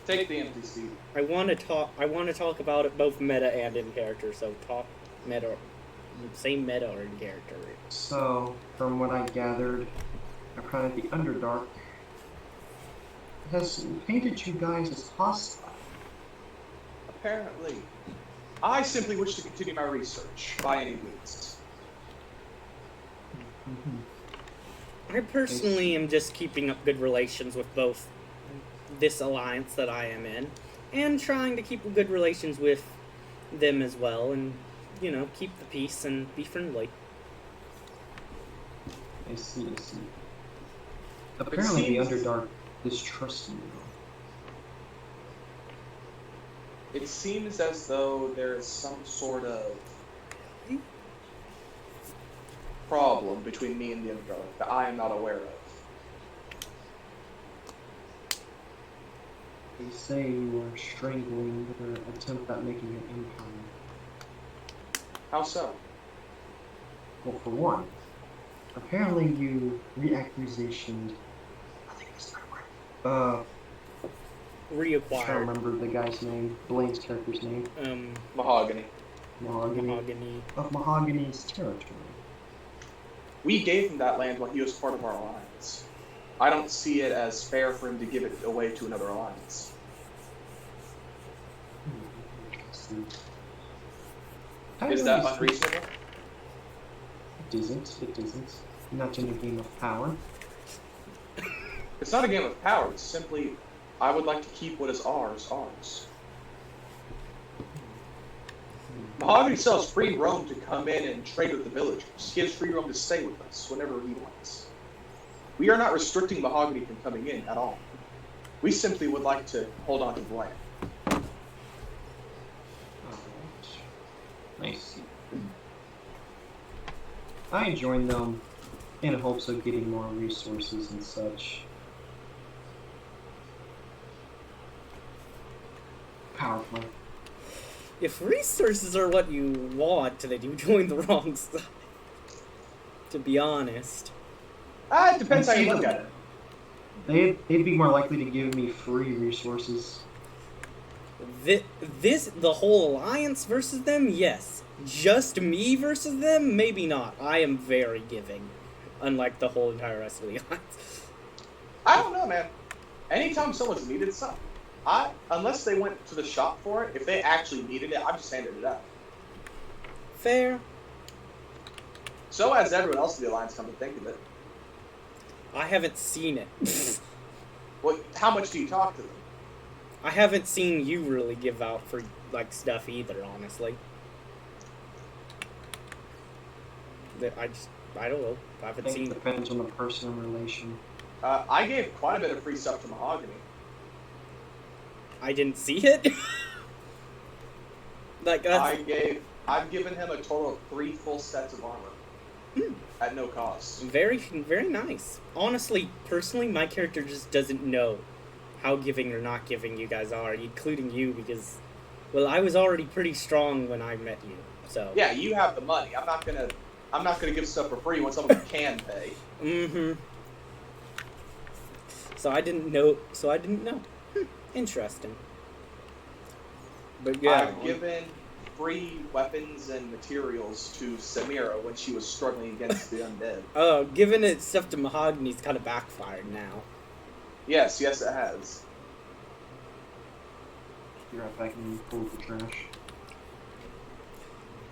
Take the empty seat. I want to talk about it both meta and in character. So talk meta, same meta or in character. So, from what I gathered, apparently the Underdark has painted you guys as hostile. Apparently. I simply wish to continue my research, by any means. I personally am just keeping up good relations with both this alliance that I am in, and trying to keep good relations with them as well, and, you know, keep the peace and be friendly. I see. Apparently the Underdark distrusts you. It seems as though there is some sort of problem between me and the Underdark that I am not aware of. They say you are strangling their attempt at making an empire. How so? Well, for one, apparently you reacquisitioned. I think that's the right word. Reacquired. I can't remember the guy's name, Blaine's character's name. Mahogany. Mahogany. Of Mahogany's territory. We gave him that land while he was part of our alliance. I don't see it as fair for him to give it away to another alliance. Is that unreasonable? It isn't. Not in a game of power. It's not a game of power, it's simply, I would like to keep what is ours. Mahogany sells free roam to come in and trade with the villagers. He has free roam to stay with us whenever he wants. We are not restricting Mahogany from coming in at all. We simply would like to hold on to the land. Nice. I joined them in hopes of getting more resources and such. Powerful. If resources are what you want, then you joined the wrong side. To be honest. It depends how you look at it. They'd be more likely to give me free resources. The whole alliance versus them, yes. Just me versus them, maybe not. I am very giving, unlike the whole entire rest of the alliance. I don't know, man. Anytime someone's needed something, unless they went to the shop for it, if they actually needed it, I just handed it out. Fair. So has everyone else in the alliance, come to think of it. I haven't seen it. Well, how much do you talk to them? I haven't seen you really give out for, like, stuff either, honestly. I don't know. I haven't seen... It depends on the person and relation. I gave quite a bit of free stuff to Mahogany. I didn't see it? Like, I've given him a total of 3 full sets of armor. At no cost. Very, very nice. Honestly, personally, my character just doesn't know how giving or not giving you guys are, including you, because, well, I was already pretty strong when I met you, so. Yeah, you have the money. I'm not gonna give stuff for free when someone can pay. Mm-hmm. So I didn't know. Interesting. But yeah. I've given free weapons and materials to Samira when she was struggling against the undead. Oh, giving it stuff to Mahogany's kind of backfired now. Yes, it has. You're right back and pull the trash.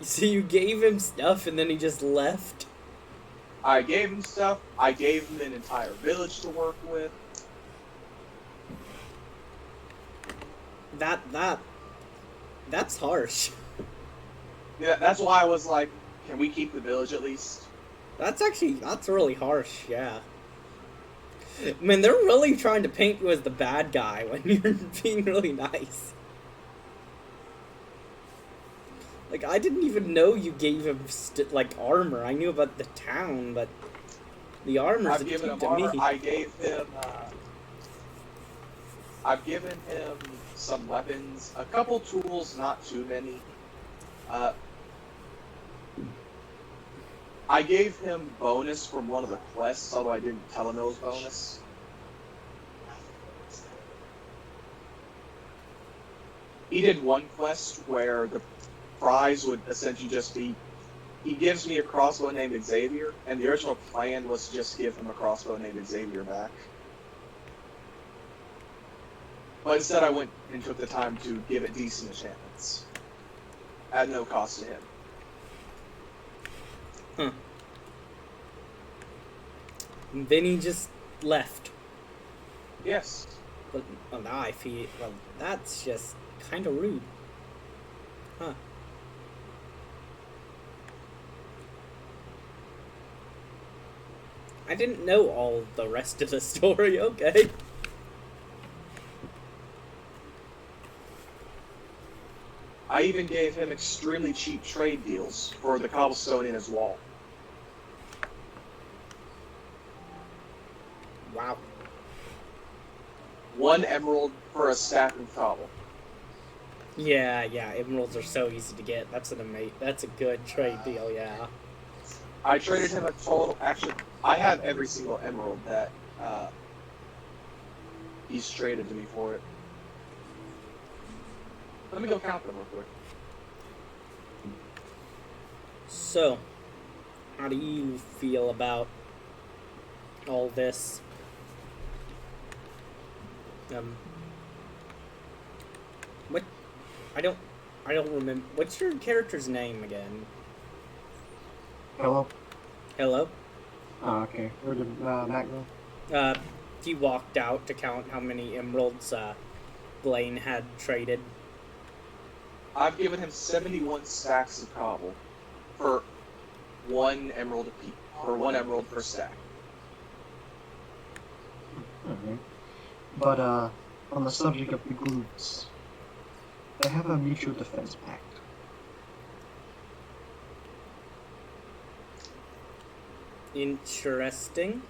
So you gave him stuff and then he just left? I gave him stuff. I gave him an entire village to work with. That's harsh. Yeah, that's why I was like, can we keep the village at least? That's really harsh, yeah. I mean, they're really trying to paint you as the bad guy when you're being really nice. Like, I didn't even know you gave him, armor. I knew about the town, but the armor's I've given him to armor. me. I've given him some weapons, a couple tools, not too many. I gave him bonus from one of the quests, although I didn't tell him it was bonus. he did one quest where the prize would essentially just be he gives me a crossbow named Xavier, and the original plan was to just give him a crossbow named Xavier back. But instead I went and took the time to give it decent enchantments. At no cost to him. Huh. And then he just left. Yes. But now I feel, well, that's just kind of rude. Huh. I didn't know all the rest of the story, okay. I even gave him extremely cheap trade deals for the cobblestone in his wall. Wow. 1 emerald for a stack of cobble. Yeah, emeralds are so easy to get. That's a good trade deal, yeah. I traded him a total. Actually, I have every single emerald that he's traded to me for it. Let me go count them real quick. So, how do you feel about all this? What? I don't remember. What's your character's name again? Hello? Hello? Oh, okay. Where did Matt go? He walked out to count how many emeralds, Blaine had traded. I've given him 71 stacks of cobble for 1 emerald apiece, for 1 emerald per stack. Okay. But, on the subject of the groups, they have a mutual defense pact. Interesting.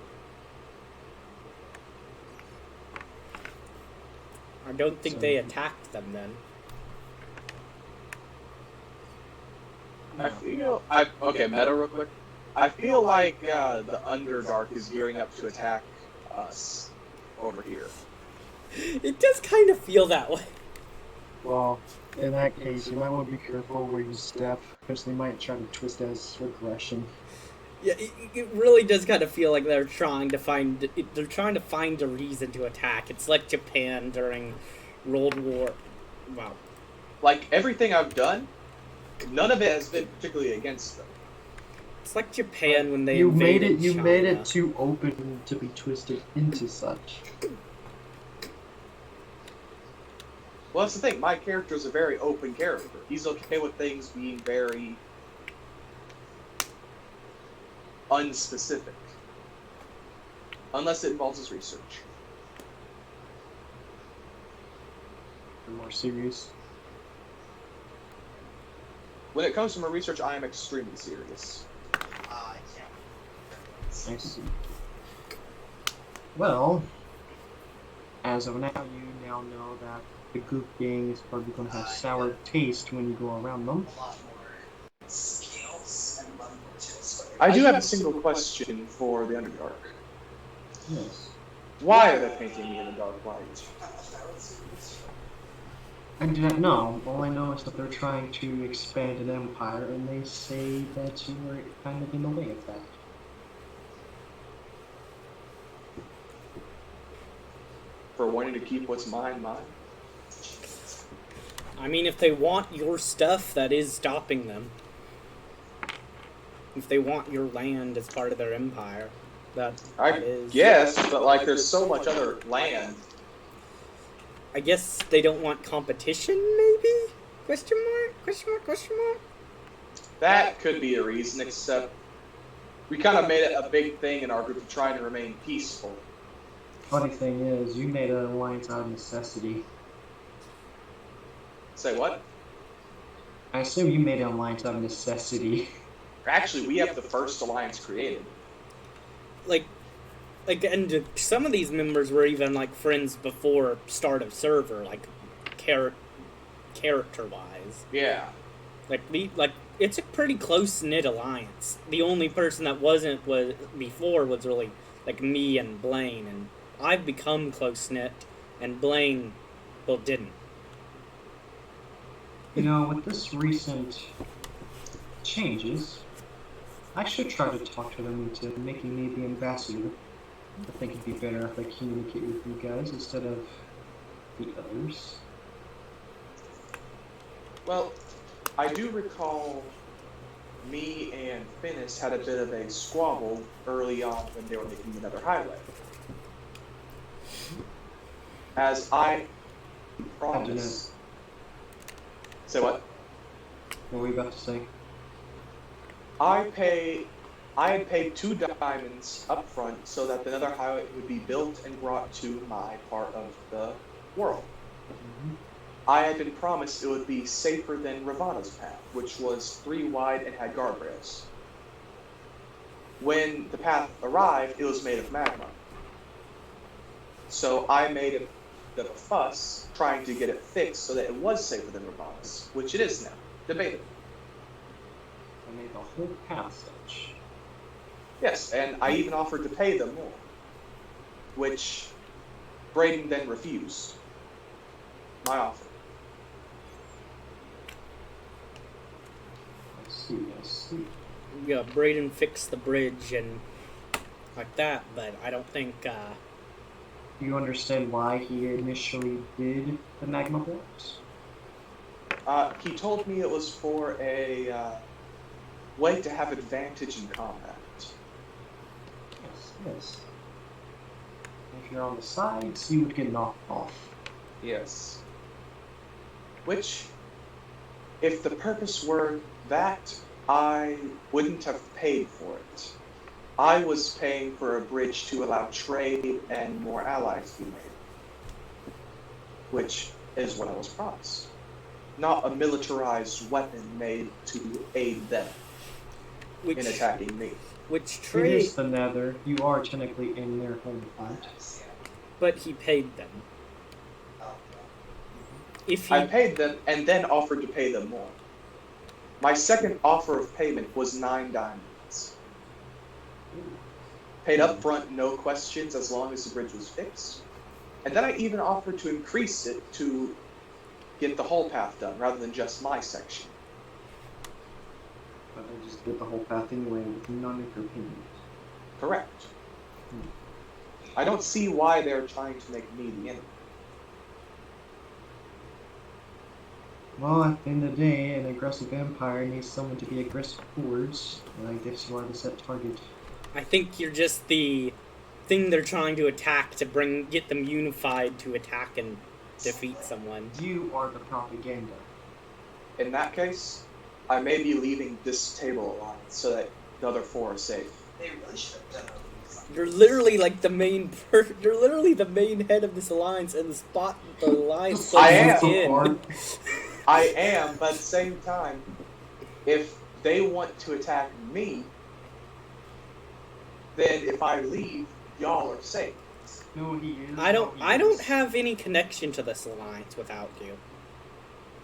I don't think they attacked them then. Okay, meta real quick. I feel like the Underdark is gearing up to attack us over here. It does kind of feel that way. Well, in that case, you might want to be careful where you step, because they might try to twist it as aggression. Yeah, it really does kind of feel like they're trying to find a reason to attack. It's like Japan during World War. Wow. Like everything I've done, none of it has been particularly against them. It's like Japan when they You invaded made China. it too open to be twisted into such. Well, that's the thing. My character is a very open character. He's okay with things being very unspecific, unless it involves his research. You're more serious. When it comes to my research, I am extremely serious. I see. Well, as of now, you now know that the goop gang is probably going to have sour taste when you go around them. I do have a single question for the Underdark. Yes. Why are they painting me in a dark light? I do not know. All I know is that they're trying to expand an empire, and they say that you were kind of in the way of that. For wanting to keep what's mine. I mean, if they want your stuff, that is stopping them. If they want your land as part of their empire, that is... Guess, but like there's so much other land. I guess they don't want competition, maybe? Question mark? Question mark? Question mark? That could be a reason, except we kind of made it a big thing in our group of trying to remain peaceful. Funny thing is, you made an alliance out of necessity. Say what? I assume you made an alliance out of necessity. Actually, we have the first alliance created. Like, and some of these members were even, like, friends before start of server, like, character-wise. Yeah. Like, it's a pretty close-knit alliance. The only person that wasn't before was really, like, me and Blaine, and I've become close-knit, and Blaine, well, didn't. You know, with this recent changes, I should try to talk to them into making me the ambassador. I think it'd be better if I communicate with you guys instead of the others. Well, I do recall me and Finnis had a bit of a squabble early on when they were making another highway. As I promised. Say what? What were you about to say? I had paid 2 diamonds up front so that the nether highway would be built and brought to my part of the world. Mm-hmm. I had been promised it would be safer than Ravana's path, which was 3 wide and had guardrails. When the path arrived, it was made of magma. So I made a bit of a fuss trying to get it fixed so that it was safer than Ravana's, which it is now. Debatable. I made the whole path such. Yes, and I even offered to pay them more, which Braden then refused my offer. I see. Yeah, Braden fixed the bridge and like that, but I don't think. Do you understand why he initially did the magma blocks? He told me it was for a way to have advantage in combat. Yes. If you're on the sides, you would get knocked off. Yes. Which, if the purpose were that, I wouldn't have paid for it. I was paying for a bridge to allow trade and more allies to be made. Which is what I was promised. Not a militarized weapon made to aid them in attacking me. Which It trade? is the Nether. You are technically in their home front. But he paid them. If I he paid them and then offered to pay them more. My second offer of payment was 9 diamonds. Paid up front, no questions, as long as the bridge was fixed. And then I even offered to increase it to get the whole path done, rather than just my section. But I just did the whole path anyway with none of your opinions. Correct. I don't see why they're trying to make me the enemy. Well, at the end of the day, an aggressive empire needs someone to be aggressive towards, and I guess you are the set target. I think you're just the thing they're trying to attack to get them unified to attack and defeat someone. You are the propaganda. In that case, I may be leaving this table alliance so that the other 4 are safe. They really should have done it. You're literally like the main you're literally the main head of this alliance and the spot the alliance I places am. in. I am, but at the same time, if they want to attack me, then if I leave, y'all are safe. No, he is. I no, he don't is. have any connection to this alliance without you.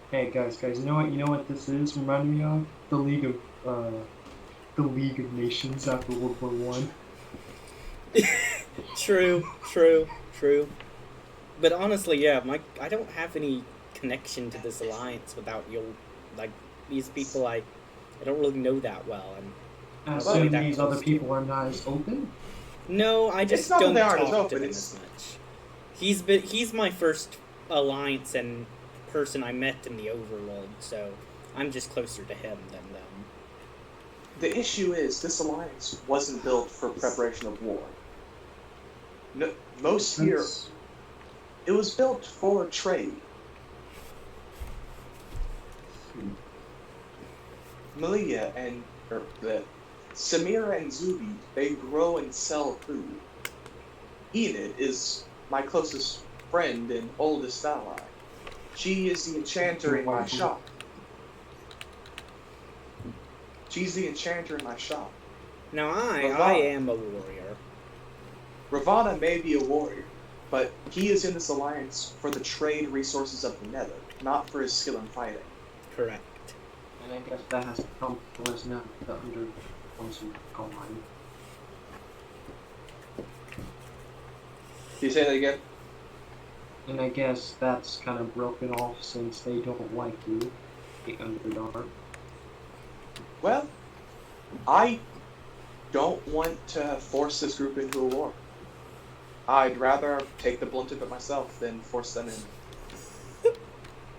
Hey guys, you know what this is reminding me of? The League of Nations after World War I. True. But honestly, yeah, I don't have any connection to this alliance without you. Like, these people I don't really know that well. And I Well, assume that these close other to. people are not as open? No, I just It's not that don't they aren't as talk to open, them it's- as much. He's my first alliance and person I met in the overworld, so I'm just closer to him than them. The issue is, this alliance wasn't built for preparation of war. No, most here, That's- it was built for trade. Malia and Samira and Zubi, they grow and sell food. Enid is my closest friend and oldest ally. She is the enchanter in my shop. She's the enchanter in my shop. Now I Ravana. am a warrior. Ravana may be a warrior, but he is in this alliance for the trade resources of the Nether, not for his skill in fighting. Correct. And I guess that has become less now the under once you go on. Can you say that again? And I guess that's kind of broken off since they don't like you. the underdog. Well, I don't want to force this group into a war. I'd rather take the blunt of it myself than force them in.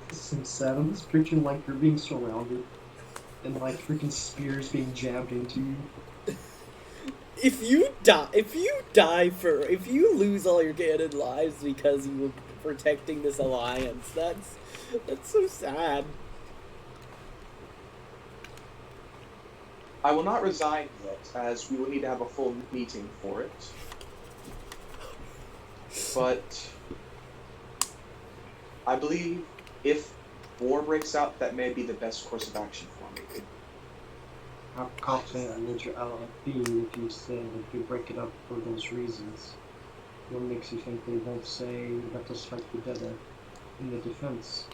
This is so sad. I'm just picturing like you're being surrounded and like freaking spears being jabbed into you. If you lose all your cannon lives because you were protecting this alliance, that's so sad. I will not resign yet, as we will need to have a full meeting for it. But I believe if war breaks out, that may be the best course of action for me. How confident would your ally be if you said if you break it up for those reasons? What makes you think they won't say let us fight together in the defense?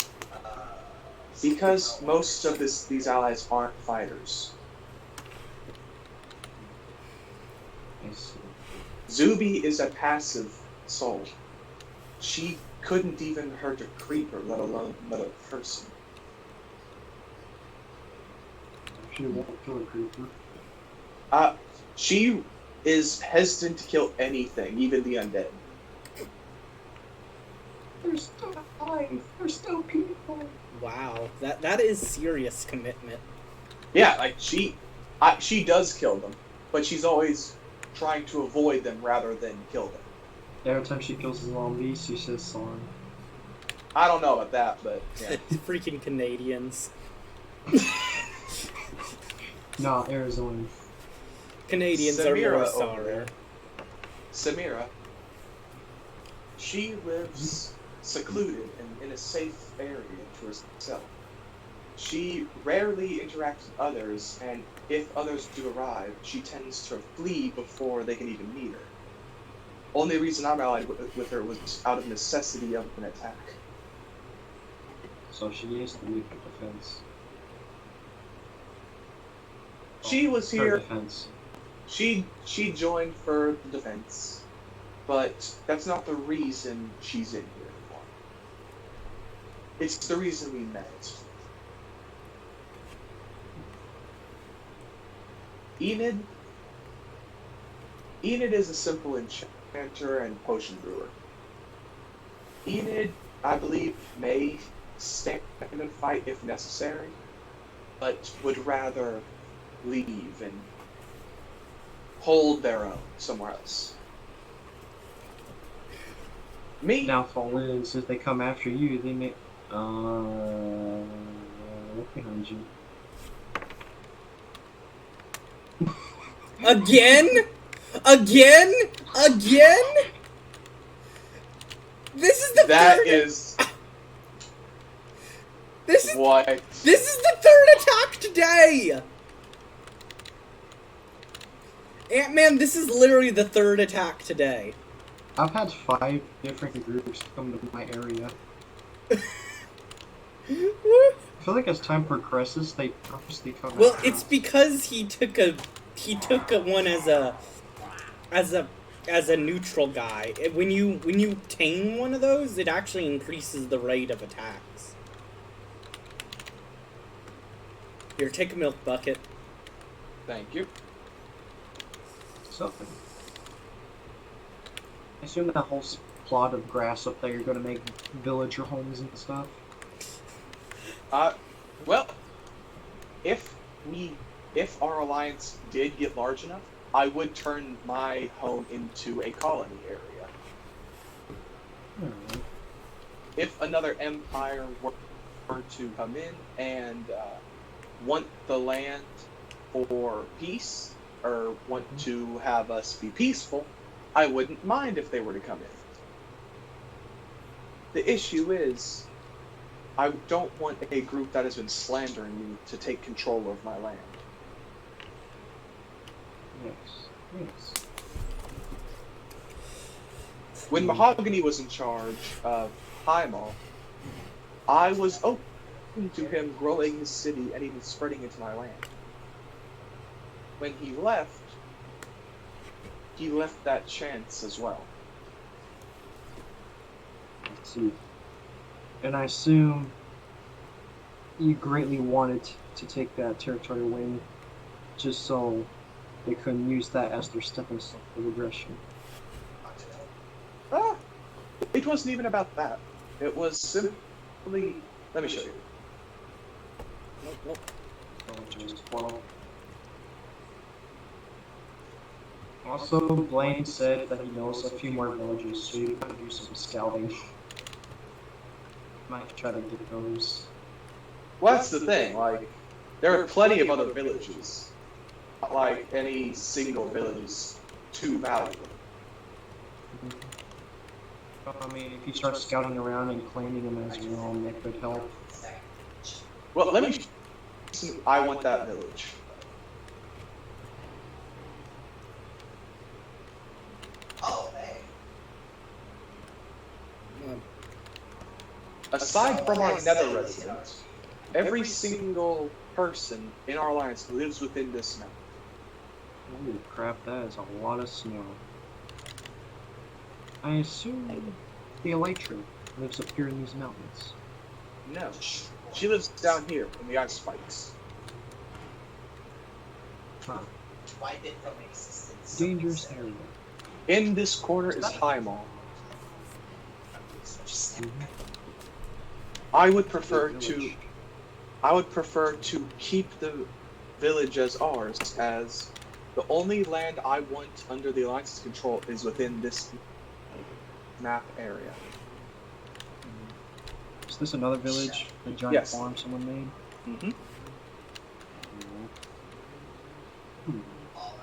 Because most of these allies aren't fighters. I see. Zuby is a passive soul. She couldn't even hurt a creeper, let alone a person. She won't kill a creeper. She is hesitant to kill anything, even the undead. They're still alive. They're still people. Wow, that is serious commitment. Yeah, like she does kill them, but she's always trying to avoid them rather than kill them. Every time she kills a zombie, she says sorry. I don't know about that, but yeah. Freaking Canadians. Nah, Arizona. Canadians are more sorry. Samira, she lives secluded and in a safe area to herself. She rarely interacts with others, and if others do arrive, she tends to flee before they can even meet her. Only reason I'm allied with her was out of necessity of an attack. So she is the weak defense. She was Her here. defense. She joined for the defense, but that's not the reason she's in here anymore. It's the reason we met. Enid is a simple enchanter and potion brewer. Enid, I believe, may stand and fight if necessary, but would rather leave and hold their own somewhere else. Me? Downfall is if they come after you, they may. Look behind you. Again? Again? Again? This is the That third. is This is what. This is the third attack today. Ant-Man, this is literally the third attack today. I've had 5 different groups come to my area. I feel like as time progresses, they purposely come. Well, after it's us. because he took a one as a neutral guy. When you tame one of those, it actually increases the rate of attacks. Here, take a milk bucket. Thank you. Something. I assume that whole plot of grass up there, you're gonna make villager homes and stuff. Well, if our alliance did get large enough, I would turn my home into a colony area. Alright. If another empire were to come in and want the land for peace, or want to have us be peaceful, I wouldn't mind if they were to come in. The issue is, I don't want a group that has been slandering me to take control of my land. Yes. Yes. When Mahogany was in charge of Hymal, I was open to him growing his city and even spreading into my land. When he left that chance as well. Let's see. And I assume you greatly wanted to take that territory away, just so they couldn't use that as their stepping stone of aggression. Ah, it wasn't even about that. It was simply. Let me show you. Nope. Well, also, Blaine said that he knows a few more villages, so you gotta do some scouting. Might try to get those. Well, that's the thing. Like, there are plenty of other villages. Not like any single village is too valuable. I mean, if you start scouting around and claiming them as your own, that could help. Well, let me. I want that village. Oh, hey. Aside from our nether residents, every single person in our alliance lives within this map. Holy crap, that is a lot of snow. I assume the Elytra lives up here in these mountains. No, she lives down here in the ice spikes. Huh. Wipe it from existence. Dangerous area. In this corner is Highmall. I would prefer to. I would prefer to keep the village as ours, as the only land I want under the Alliance's control is within this map area. Is this another village? The giant Yes. farm someone made? Mm-hmm. Hmm.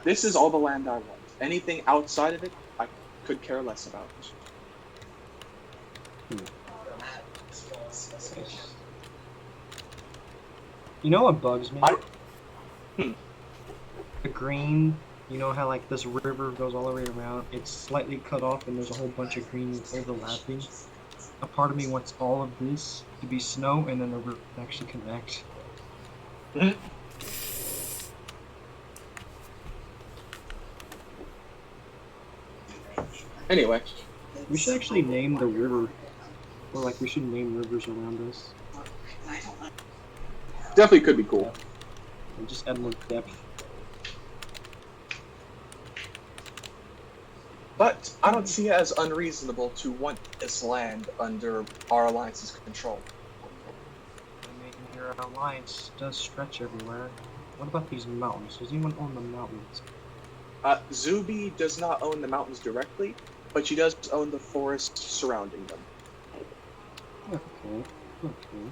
This is all the land I want. Anything outside of it, I could care less about. You know what bugs me? Hmm. The green, you know how like this river goes all the way around? It's slightly cut off and there's a whole bunch of green overlapping. A part of me wants all of this to be snow and then the river actually connect. Anyway, We should actually name the river, or like we should name rivers around us. definitely could be cool. And just add more depth. But I don't see it as unreasonable to want this land under our Alliance's control. I mean, your alliance does stretch everywhere. What about these mountains? Does anyone own the mountains? Zubi does not own the mountains directly, but she does own the forest surrounding them. Okay. Okay.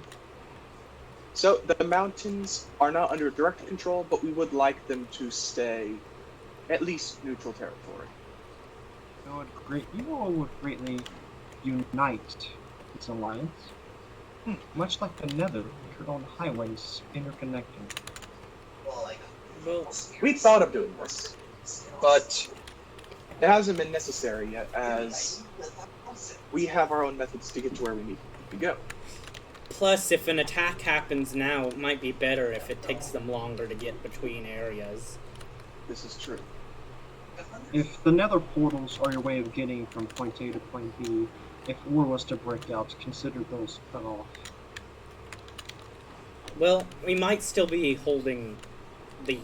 So the mountains are not under direct control, but we would like them to stay at least neutral territory. You all would greatly unite its alliance. Much like the Nether, your own highways interconnecting. Well, We thought of doing this, but it hasn't been necessary yet, as we have our own methods to get to where we need to go. plus, if an attack happens now, it might be better if it takes them longer to get between areas. This is true. If the Nether portals are your way of getting from point A to point B, if war was to break out, consider those cut off. Well, we might still be holding the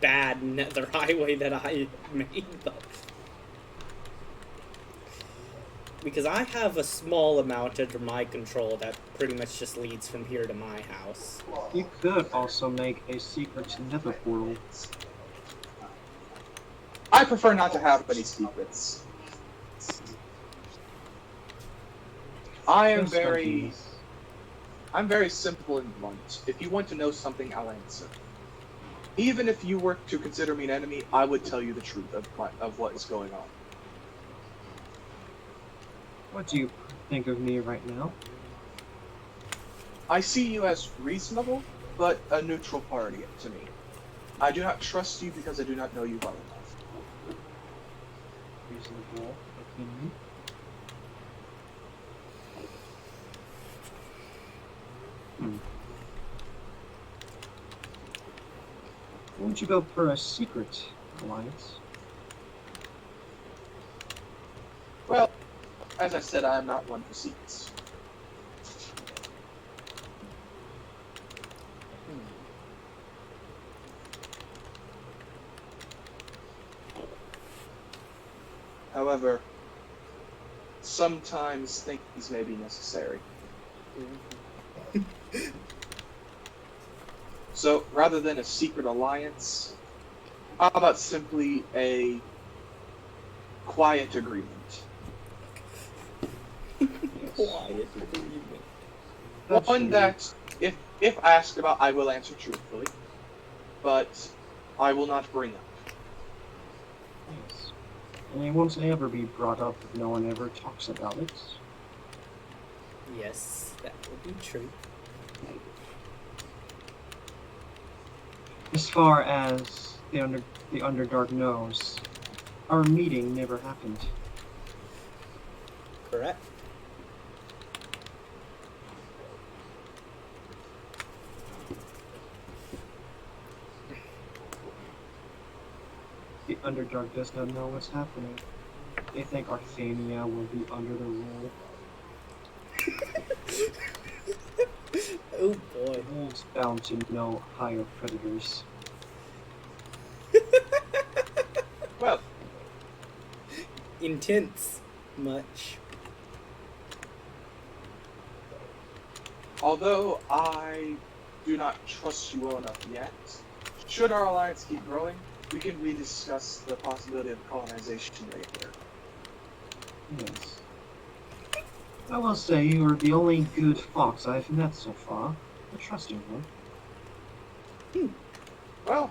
bad nether highway that I made, though. Because I have a small amount under my control that pretty much just leads from here to my house. You could also make a secret Nether portal. I prefer not to have any secrets. I'm very simple and blunt. If you want to know something, I'll answer. Even if you were to consider me an enemy, I would tell you the truth of what is going on. What do you think of me right now? I see you as reasonable, but a neutral party to me. I do not trust you because I do not know you well enough. Reasonable opinion. Won't you go for a secret alliance? Well, as I said, I am not one for secrets. However, sometimes things may be necessary. So, rather than a secret alliance, how about simply a quiet agreement? Quiet agreement. One that, if asked about, I will answer truthfully, but I will not bring up. Yes. And it won't ever be brought up if no one ever talks about it. Yes, that would be true. As far as the Underdark knows, our meeting never happened. Correct. The Underdark does not know what's happening. They think Arthania will be under the rule. Oh boy. Wolves bound to know higher predators. Well, Intense. Much. although I do not trust you well enough yet, should our alliance keep growing, we can rediscuss the possibility of colonization later. Yes. I will say you are the only good fox I've met so far. A trusting one. Well,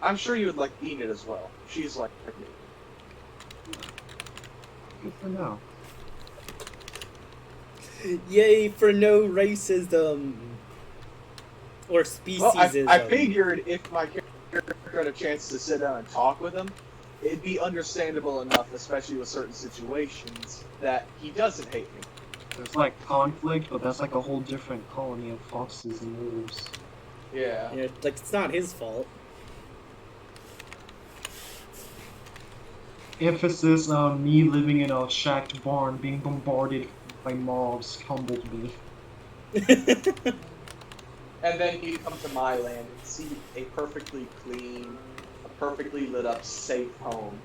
I'm sure you would like Enid as well. She's like me. Good for now. Yay for no racism. Or speciesism. Well, I figured if my character had a chance to sit down and talk with him, it'd be understandable enough, especially with certain situations, that he doesn't hate me. There's like conflict, but that's like a whole different colony of foxes and wolves. Yeah. Yeah, like, it's not his fault. Emphasis on me living in a shacked barn being bombarded by mobs humbled me. And then you come to my land and see a perfectly clean, a perfectly lit up, safe home.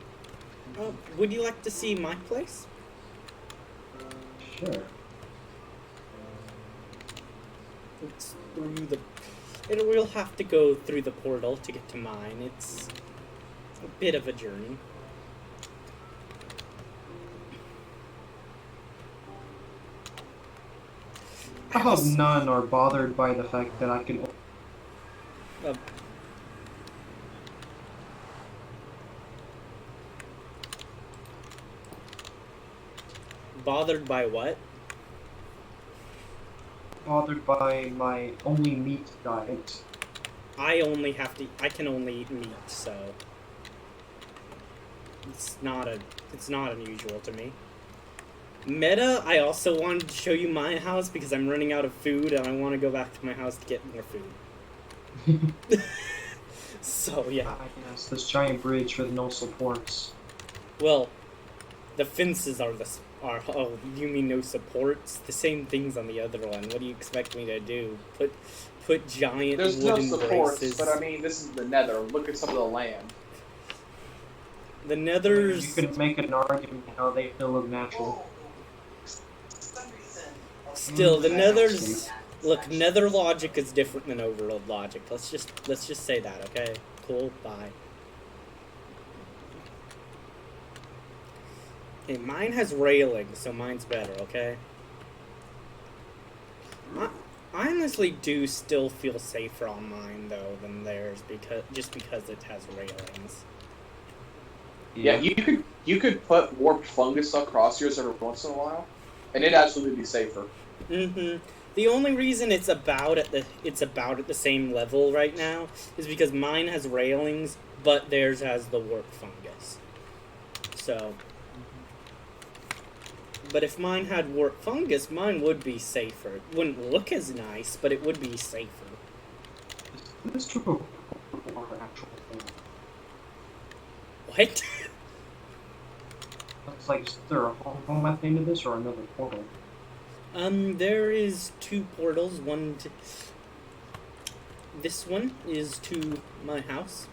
Would you like to see my place? Sure. It's through the... We'll have to go through the portal to get to mine. It's a bit of a journey. How about none are bothered by the fact that I can Uh, bothered by what? bothered by my only meat diet. I can only eat meat, so it's not unusual to me. Meta, I also wanted to show you my house because I'm running out of food and I want to go back to my house to get more food. So yeah. Yes, this giant bridge with no supports. Well, the fences are oh, you mean no supports? The same things on the other one. What do you expect me to do? Put giant There's no wooden supports, braces. but I mean, this is the Nether. Look at some of the land. The Nether's You could make an argument how they feel of natural. For some reason. still the Nether's look. Nether logic is different than overworld logic. Let's just say that, okay? Cool. Bye. Okay, mine has railing, so mine's better, okay? I honestly do still feel safer on mine though than theirs because it has railings. Yeah, you could put warped fungus across yours every once in a while, and it'd absolutely be safer. The only reason it's about at the same level right now is because mine has railings, but theirs has the warped fungus. So, but if mine had warped fungus, mine would be safer. It wouldn't look as nice, but it would be safer. This true or actual thing. What? It's like, is there a home at the end of this or another portal? There is two portals. This one is to my house.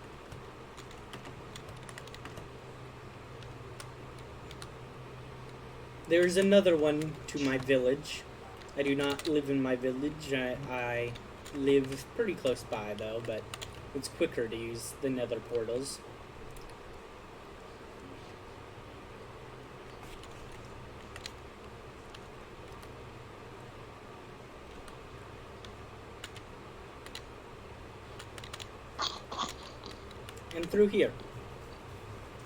There's another one to my village. I do not live in my village. I live pretty close by, though, but it's quicker to use the nether portals. And through here.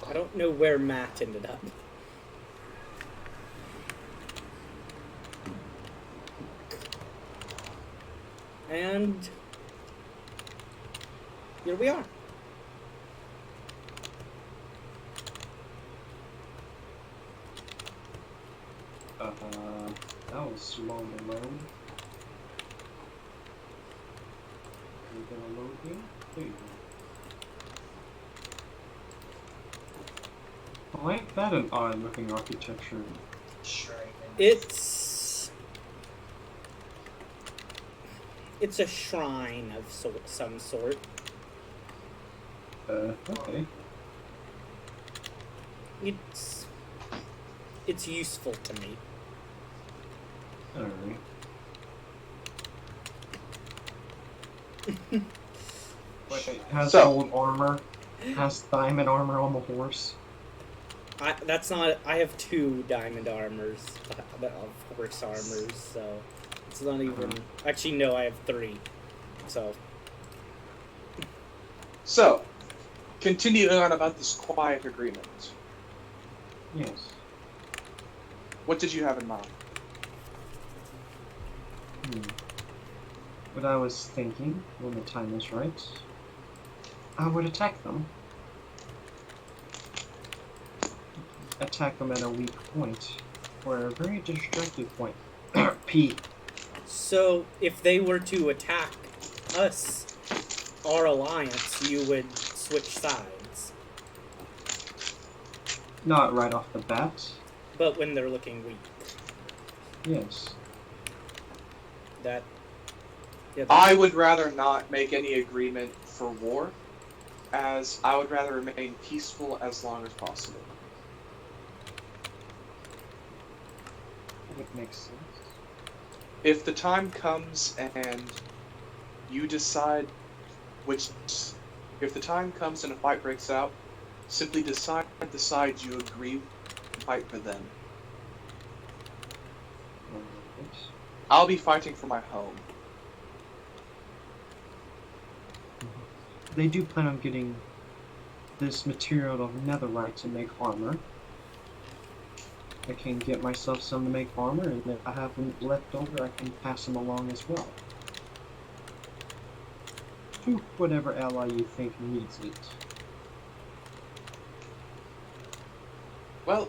I don't know where Matt ended up. And here we are. That was slow to load. Are you gonna load here? There you go. Oh, ain't that an odd looking architecture? Sure. It's a shrine of some sort. Okay. It's useful to me. Alright. Wait, it has gold armor, has diamond armor on the horse. That's not. I have 2 diamond armors, of horse armors, so it's not even. Actually, no, I have 3. So, continuing on about this quiet agreement. Yes. What did you have in mind? What I was thinking, when the time is right, I would attack them. Attack them at a weak point, or a very destructive point. P. So, if they were to attack us, our alliance, you would switch sides. Not right off the bat. But when they're looking weak. Yes. I would rather not make any agreement for war, as I would rather remain peaceful as long as possible. It makes sense. If the time comes and you decide if the time comes and a fight breaks out, simply decide the sides you agree and fight for them. Alright. I'll be fighting for my home. They do plan on getting this material of netherite to make armor. I can get myself some to make armor, and if I have them left over, I can pass them along as well. To whatever ally you think needs it. Well,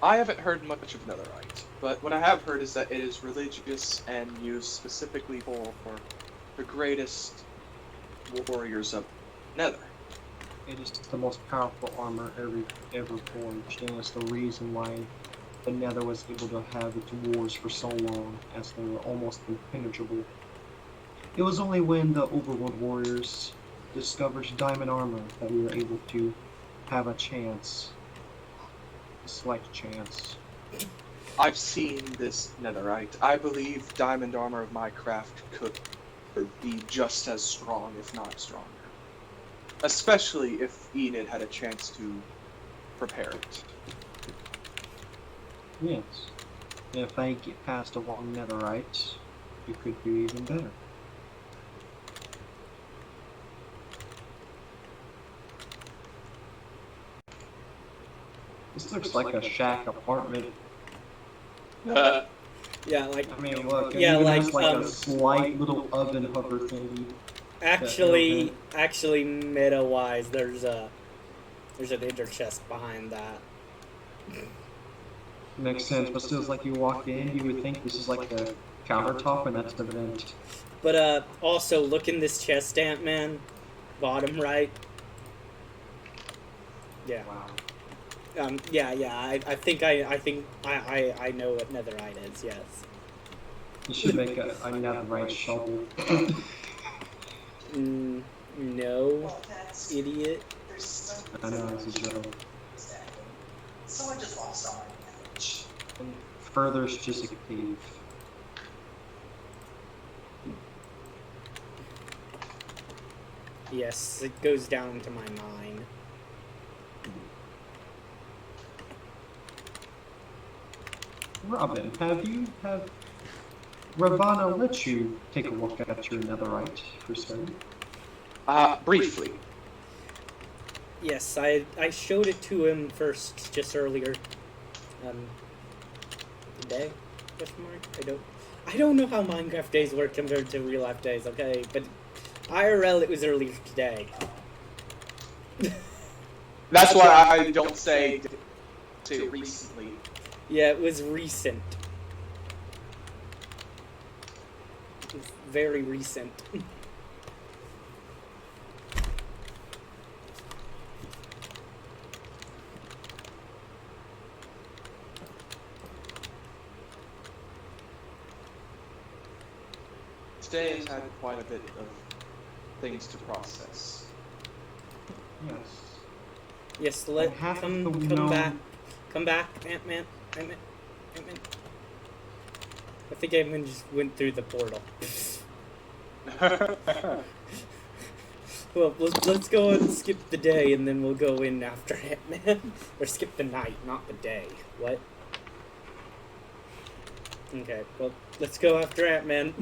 I haven't heard much of netherite, but what I have heard is that it is religious and used specifically for the greatest warriors of Nether. It is the most powerful armor ever forged, and it's the reason why the Nether was able to have its wars for so long, as they were almost impenetrable. It was only when the Overworld warriors discovered diamond armor that we were able to have a chance. A slight chance. I've seen this netherite. I believe diamond armor of my craft could be just as strong, if not stronger. Especially if Enid had a chance to prepare it. Yes. And if I get past a long netherite, it could do even better. This looks like a shack apartment. Yeah, like I mean, look, yeah, it even like, has like a slight little oven hover thingy. actually, meta-wise, there's an ender chest behind that. Makes sense, but still, it's like you walk in, you would think this is like a countertop, and that's the vent. But also look in this chest, Ant-Man, bottom right. Yeah. Wow. I think I know what netherite is. Yes. You should make a netherite shovel. No, Well, that's idiot. there's some I know, it's a joke. Exactly. Someone just lost all my knowledge. And further is just a cave. Yes, it goes down to my mine. Robin, have Ravana let you take a look at your netherite for certain? Briefly. Yes, I showed it to him first just earlier. Today? Question mark? I don't know how Minecraft days work compared to real life days, okay? But IRL it was earlier today. That's why I don't say recently. Yeah, it was recent. It was very recent. Today has had quite a bit of things to process. Yes. Yes, come back, Ant-Man. I think Ant-Man just went through the portal. Well, let's go and skip the day, and then we'll go in after Ant-Man. Or skip the night, not the day. What? Okay, well, let's go after Ant-Man.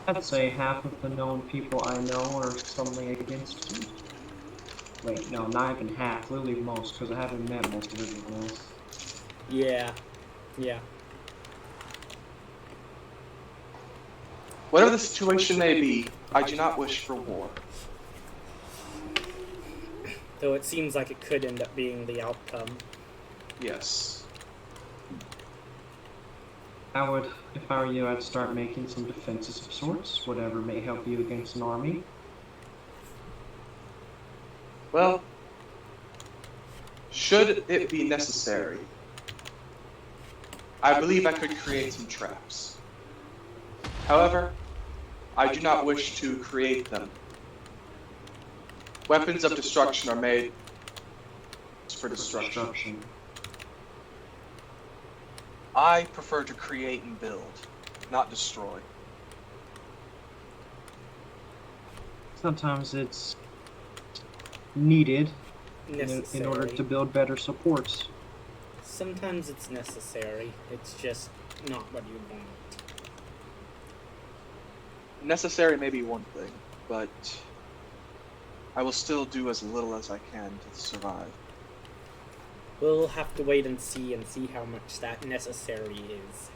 I'd say half of the known people I know are something against you. Wait, no, not even half. Literally most, because I haven't met most of everyone else. Yeah. Whatever the situation may be, I do not wish for war. Though it seems like it could end up being the outcome. Yes. If I were you, I'd start making some defenses of sorts, whatever may help you against an army. Well, should it be necessary, I believe I could create some traps. However, I do not wish to create them. Weapons of destruction are made for destruction. I prefer to create and build, not destroy. Sometimes it's needed in order Necessary. to build better supports. Sometimes it's necessary. It's just not what you want. Necessary may be one thing, but I will still do as little as I can to survive. We'll have to wait and see how much that necessary is.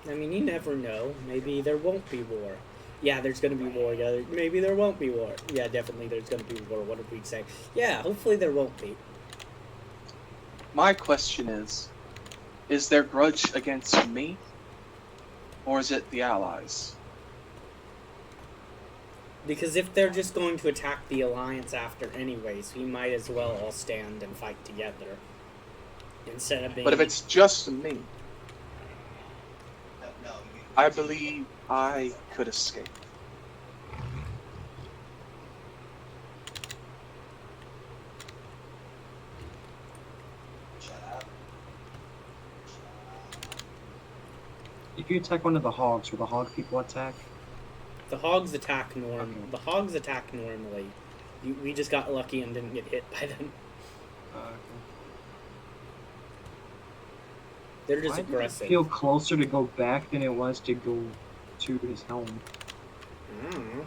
I mean, you never know. Maybe there won't be war. Yeah, there's gonna be war. Yeah, maybe there won't be war. Yeah, definitely there's gonna be war. What did we say? Yeah, hopefully there won't be. My question is there grudge against me? Or is it the Allies? Because if they're just going to attack the Alliance after anyways, we might as well all stand and fight together. Instead of being... But if it's just me, No, I believe I could escape. shut up. If you attack one of the hogs, will the hog people attack? The hogs attack Okay. The hogs attack normally. We just got lucky and didn't get hit by them. They're just Why did it aggressive. feel closer to go back than it was to go to his home? I don't know.